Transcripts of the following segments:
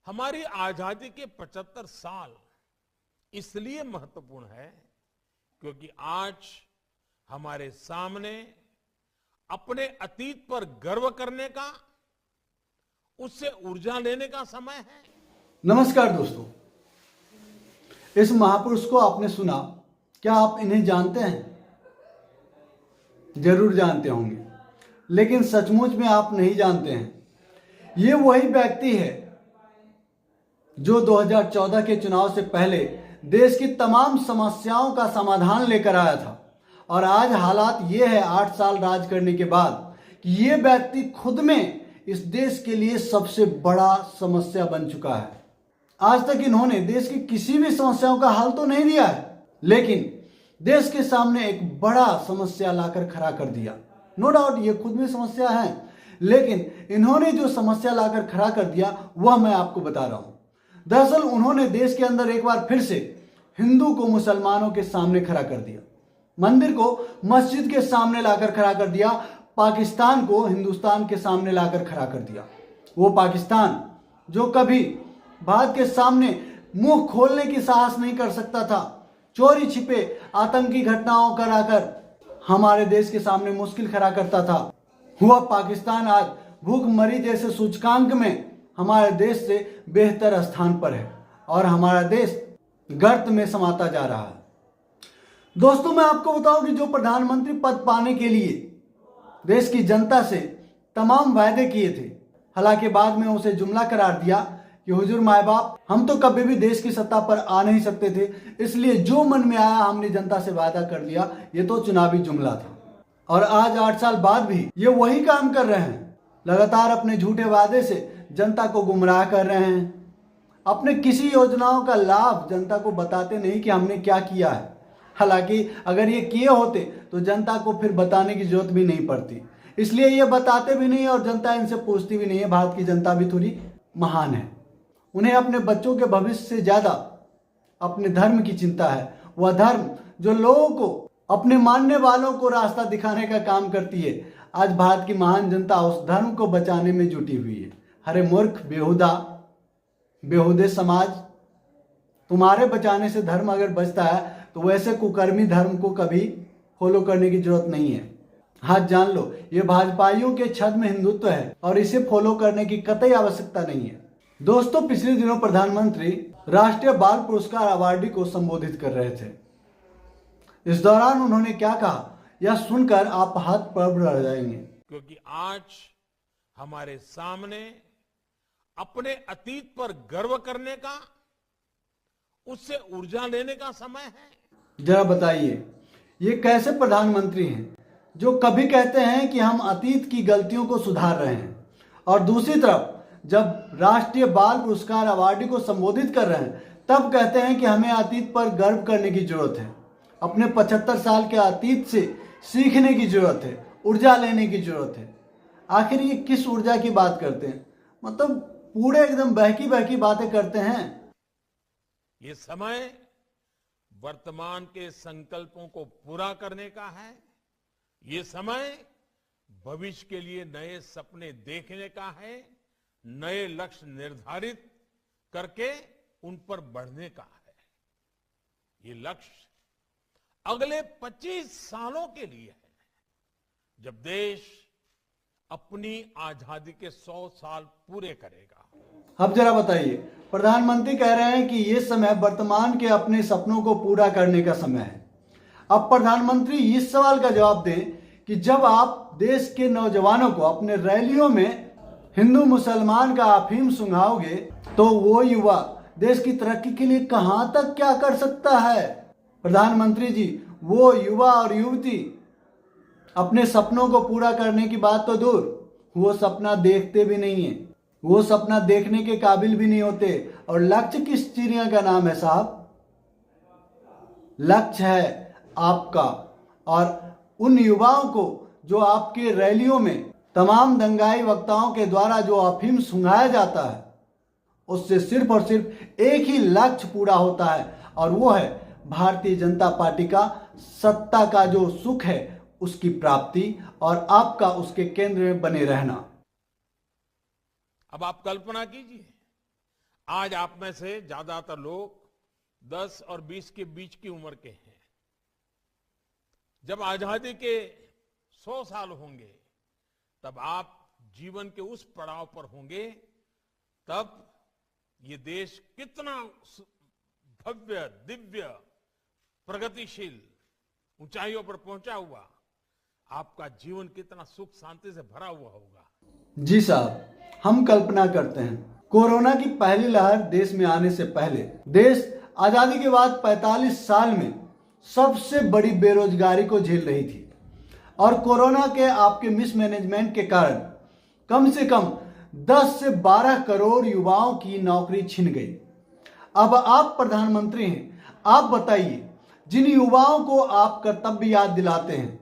हमारी आजादी के 75 साल इसलिए महत्वपूर्ण है क्योंकि आज हमारे सामने अपने अतीत पर गर्व करने का, उससे ऊर्जा लेने का समय है। नमस्कार दोस्तों, इस महापुरुष को आपने सुना, क्या आप इन्हें जानते हैं? जरूर जानते होंगे, लेकिन सचमुच में आप नहीं जानते हैं। ये वही व्यक्ति है जो 2014 के चुनाव से पहले देश की तमाम समस्याओं का समाधान लेकर आया था। और आज हालात ये है 8 साल राज करने के बाद कि ये व्यक्ति खुद में इस देश के लिए सबसे बड़ा समस्या बन चुका है। आज तक इन्होंने देश की किसी भी समस्याओं का हल तो नहीं दिया है, लेकिन देश के सामने एक बड़ा समस्या लाकर खड़ा कर दिया। नो डाउट ये खुद में समस्या है, लेकिन इन्होंने जो समस्या लाकर खड़ा कर दिया वह मैं आपको बता रहा हूं। दरअसल उन्होंने देश के अंदर एक बार फिर से हिंदू को मुसलमानों के सामने खड़ा कर दिया, मंदिर को मस्जिद के सामने लाकर खड़ा कर दिया, पाकिस्तान को हिंदुस्तान के सामने लाकर खड़ा कर दिया। वो पाकिस्तान जो कभी भारत के सामने मुंह खोलने की साहस नहीं कर सकता था, चोरी छिपे आतंकी घटनाओं कराकर हमारे देश के सामने मुश्किल खड़ा करता था, वह पाकिस्तान आज भूखमरी जैसे सूचकांक में हमारे देश से बेहतर स्थान पर है और हमारा देश गर्त में समाता जा रहा है। दोस्तों, मैं आपको बताऊं कि जो प्रधानमंत्री पद पाने के लिए देश की जनता से तमाम वायदे किए थे, हालांकि बाद में उसे जुमला करार दिया कि हुजूर माए बाप, हम तो कभी भी देश की सत्ता पर आ नहीं सकते थे, इसलिए जो मन में आया हमने जनता से वादा कर लिया। ये तो चुनावी जुमला था। और आज 8 साल बाद भी ये वही काम कर रहे हैं, लगातार अपने झूठे वादे से जनता को गुमराह कर रहे हैं। अपने किसी योजनाओं का लाभ जनता को बताते नहीं कि हमने क्या किया है। हालांकि अगर ये किए होते तो जनता को फिर बताने की जरूरत भी नहीं पड़ती, इसलिए ये बताते भी नहीं और जनता इनसे पूछती भी नहीं है। भारत की जनता भी थोड़ी महान है, उन्हें अपने बच्चों के भविष्य से ज्यादा अपने धर्म की चिंता है। वह धर्म जो लोगों को, अपने मानने वालों को रास्ता दिखाने का काम करती है। आज भारत की महान जनता उस धर्म को बचाने में जुटी हुई है। अरे मूर्ख, बेहुदे समाज, तुम्हारे बचाने से धर्म अगर बचता है तो वैसे कुकर्मी धर्म को कभी फॉलो करने की जरूरत नहीं है। हाथ जान लो, ये भाजपाइयों के छद में हिंदुत्व है और इसे फॉलो करने की कतई आवश्यकता नहीं है। दोस्तों, पिछले दिनों प्रधानमंत्री राष्ट्रीय बाल पुरस्कार अवार्डी को संबोधित कर रहे थे। इस दौरान उन्होंने क्या कहा, यह सुनकर आप हाथ पर रह जाएंगे। क्योंकि आज हमारे सामने अपने अतीत पर गर्व करने का, उससे ऊर्जा लेने का समय है। जरा बताइए, ये कैसे प्रधानमंत्री हैं जो कभी कहते हैं कि हम अतीत की गलतियों को सुधार रहे हैं, और दूसरी तरफ जब राष्ट्रीय बाल पुरस्कार अवार्डी को संबोधित कर रहे हैं तब कहते हैं कि हमें अतीत पर गर्व करने की जरूरत है, अपने 75 साल के अतीत से सीखने की जरूरत है, ऊर्जा लेने की जरूरत है। आखिर ये किस ऊर्जा की बात करते हैं? मतलब पूरे एकदम बहकी बहकी बातें करते हैं। ये समय वर्तमान के संकल्पों को पूरा करने का है। ये समय भविष्य के लिए नए सपने देखने का है, नए लक्ष्य निर्धारित करके उन पर बढ़ने का है। ये लक्ष्य अगले 25 सालों के लिए है, जब देश अपनी आजादी के 100 साल पूरे करेगा। अब जरा बताइए, प्रधानमंत्री कह रहे हैं कि ये समय वर्तमान के अपने सपनों को पूरा करने का समय है। अब प्रधानमंत्री इस सवाल का जवाब दें कि जब आप देश के नौजवानों को अपने रैलियों में हिंदू मुसलमान का अफीम सुंघाओगे तो वो युवा देश की तरक्की के लिए कहां तक क्या कर सकता है? प्रधानमंत्री जी, वो युवा और युवती अपने सपनों को पूरा करने की बात तो दूर, वो सपना देखते भी नहीं है, वो सपना देखने के काबिल भी नहीं होते। और लक्ष्य किस चिड़िया का नाम है साहब? लक्ष्य है आपका। और उन युवाओं को जो आपके रैलियों में तमाम दंगाई वक्ताओं के द्वारा जो अफीम सुंघाया जाता है, उससे सिर्फ और सिर्फ एक ही लक्ष्य पूरा होता है, और वो है भारतीय जनता पार्टी का सत्ता का जो सुख है उसकी प्राप्ति और आपका उसके केंद्र में बने रहना। अब आप कल्पना कीजिए, आज आप में से ज्यादातर लोग 10 और 20 के बीच की उम्र के हैं। जब आजादी के 100 साल होंगे तब आप जीवन के उस पड़ाव पर होंगे, तब ये देश कितना भव्य, दिव्य, प्रगतिशील ऊंचाइयों पर पहुंचा हुआ, आपका जीवन कितना सुख शांति से भरा हुआ होगा। जी साहब, हम कल्पना करते हैं कोरोना की पहली लहर देश में आने से पहले देश आजादी के बाद 45 साल में सबसे बड़ी बेरोजगारी को झेल रही थी, और कोरोना के आपके मिसमैनेजमेंट के कारण कम से कम 10 से 12 करोड़ युवाओं की नौकरी छिन गई। अब आप प्रधानमंत्री हैं, आप बताइए, जिन युवाओं को आप कर्तव्य याद दिलाते हैं,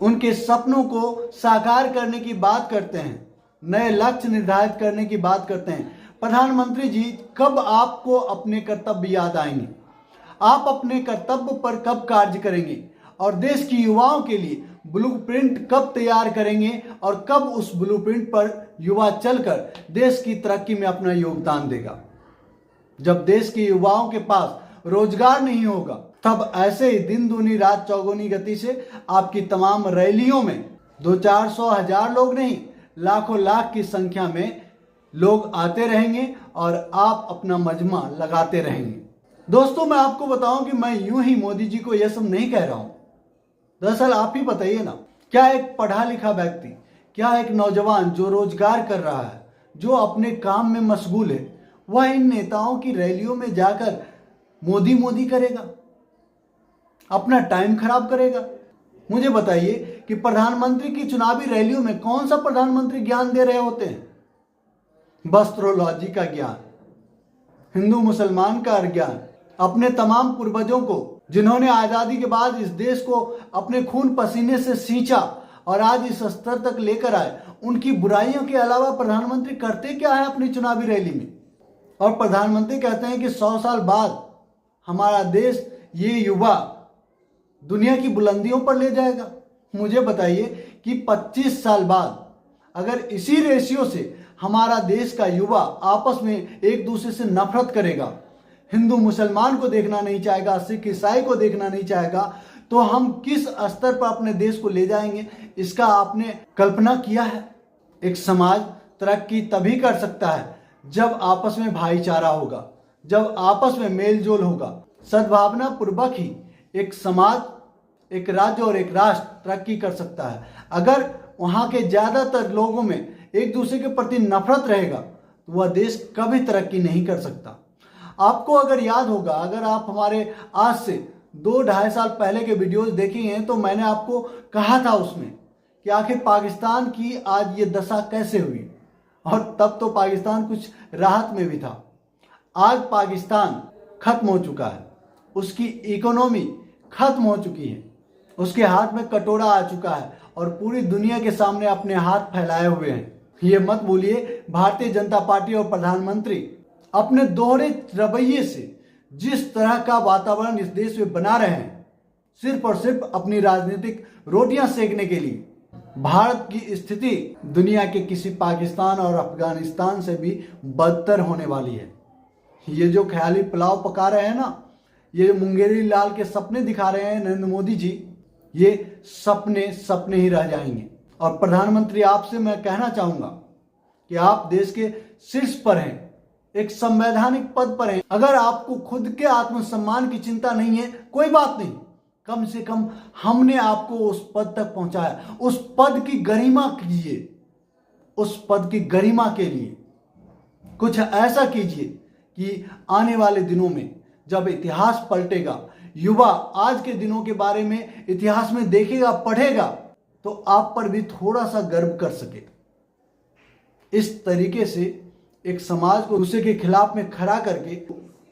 उनके सपनों को साकार करने की बात करते हैं, नए लक्ष्य निर्धारित करने की बात करते हैं, प्रधानमंत्री जी कब आपको अपने कर्तव्य याद आएंगे? आप अपने कर्तव्य पर कब कार्य करेंगे और देश की युवाओं के लिए ब्लूप्रिंट कब तैयार करेंगे, और कब उस ब्लूप्रिंट पर युवा चलकर देश की तरक्की में अपना योगदान देगा? जब देश के युवाओं के पास रोजगार नहीं होगा, तब ऐसे ही दिन दूनी रात चौगुनी गति से आपकी तमाम रैलियों में 200-400 हजार लोग नहीं, लाखों लाख की संख्या में लोग आते रहेंगे और आप अपना मजमा लगाते रहेंगे। दोस्तों, मैं आपको बताऊं कि मैं यूं ही मोदी जी को यह सब नहीं कह रहा हूं। दरअसल आप ही बताइए ना, क्या एक पढ़ा लिखा व्यक्ति, क्या एक नौजवान जो रोजगार कर रहा है, जो अपने काम में मशगूल है, वह इन नेताओं की रैलियों में जाकर मोदी मोदी करेगा, अपना टाइम खराब करेगा? मुझे बताइए कि प्रधानमंत्री की चुनावी रैलियों में कौन सा प्रधानमंत्री ज्ञान दे रहे होते हैं? वस्त्रोलॉजी का ज्ञान, हिंदू मुसलमान का ज्ञान, अपने तमाम पूर्वजों को जिन्होंने आजादी के बाद इस देश को अपने खून पसीने से सींचा और आज इस स्तर तक लेकर आए, उनकी बुराइयों के अलावा प्रधानमंत्री करते क्या है अपनी चुनावी रैली में? और प्रधानमंत्री कहते हैं कि 100 साल बाद हमारा देश, ये युवा दुनिया की बुलंदियों पर ले जाएगा। मुझे बताइए कि 25 साल बाद अगर इसी रेशियो से हमारा देश का युवा आपस में एक दूसरे से नफरत करेगा, हिंदू मुसलमान को देखना नहीं चाहेगा, सिख ईसाई को देखना नहीं चाहेगा, तो हम किस स्तर पर अपने देश को ले जाएंगे? इसका आपने कल्पना किया है? एक समाज तरक्की तभी कर सकता है जब आपस में भाईचारा होगा, जब आपस में मेल जोल होगा। सद्भावना पूर्वक ही एक समाज, एक राज्य और एक राष्ट्र तरक्की कर सकता है। अगर वहाँ के ज्यादातर लोगों में एक दूसरे के प्रति नफरत रहेगा तो वह देश कभी तरक्की नहीं कर सकता। आपको अगर याद होगा, अगर आप हमारे आज से 2-2.5 साल पहले के वीडियोस देखे हैं, तो मैंने आपको कहा था उसमें कि आखिर पाकिस्तान की आज ये दशा कैसे हुई, और तब तो पाकिस्तान कुछ राहत में भी था। आज पाकिस्तान खत्म हो चुका है, उसकी इकोनॉमी खत्म हो चुकी है, उसके हाथ में कटोरा आ चुका है और पूरी दुनिया के सामने अपने हाथ फैलाए हुए हैं। ये मत भूलिए, भारतीय जनता पार्टी और प्रधानमंत्री अपने दोहरे रवैये से जिस तरह का वातावरण इस देश में बना रहे हैं, सिर्फ और सिर्फ अपनी राजनीतिक रोटियां सेकने के लिए, भारत की स्थिति दुनिया के किसी पाकिस्तान और अफगानिस्तान से भी बदतर होने वाली है। ये जो ख्याली पुलाव पका रहे हैं ना, ये मुंगेरी लाल के सपने दिखा रहे हैं नरेंद्र मोदी जी, ये सपने सपने ही रह जाएंगे। और प्रधानमंत्री, आपसे मैं कहना चाहूंगा कि आप देश के शीर्ष पर हैं, एक संवैधानिक पद पर हैं। अगर आपको खुद के आत्मसम्मान की चिंता नहीं है, कोई बात नहीं, कम से कम हमने आपको उस पद तक पहुंचाया। उस पद की गरिमा कीजिए, उस पद की गरिमा के लिए कुछ ऐसा कीजिए कि आने वाले दिनों में जब इतिहास पलटेगा, युवा आज के दिनों के बारे में इतिहास में देखेगा, पढ़ेगा, तो आप पर भी थोड़ा सा गर्व कर सके। इस तरीके से एक समाज को दूसरे के खिलाफ में खड़ा करके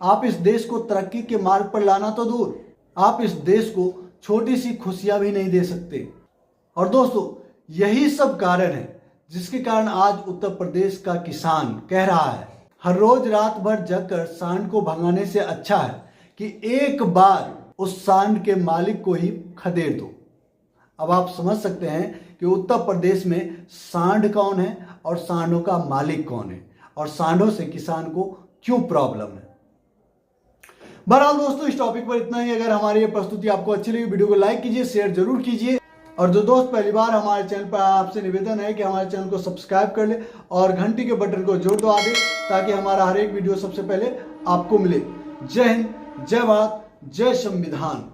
आप इस देश को तरक्की के मार्ग पर लाना तो दूर, आप इस देश को छोटी सी खुशियां भी नहीं दे सकते। और दोस्तों, यही सब कारण है जिसके कारण आज उत्तर प्रदेश का किसान कह रहा है, हर रोज रात भर जगकर सांड को भगाने से अच्छा है कि एक बार उस सांड के मालिक को ही खदेड़ दो। अब आप समझ सकते हैं कि उत्तर प्रदेश में सांड कौन है और सांडों का मालिक कौन है, और सांडों से किसान को क्यों प्रॉब्लम है। बहरहाल दोस्तों, इस टॉपिक पर इतना ही। अगर हमारी ये प्रस्तुति आपको अच्छी लगी, वीडियो को लाइक कीजिए, शेयर जरूर कीजिए, और जो दोस्त पहली बार हमारे चैनल पर, आपसे निवेदन है कि हमारे चैनल को सब्सक्राइब कर ले और घंटी के बटन को जोर दबा दे, ताकि हमारा हर एक वीडियो सबसे पहले आपको मिले। जय हिंद, जय भारत, जय संविधान।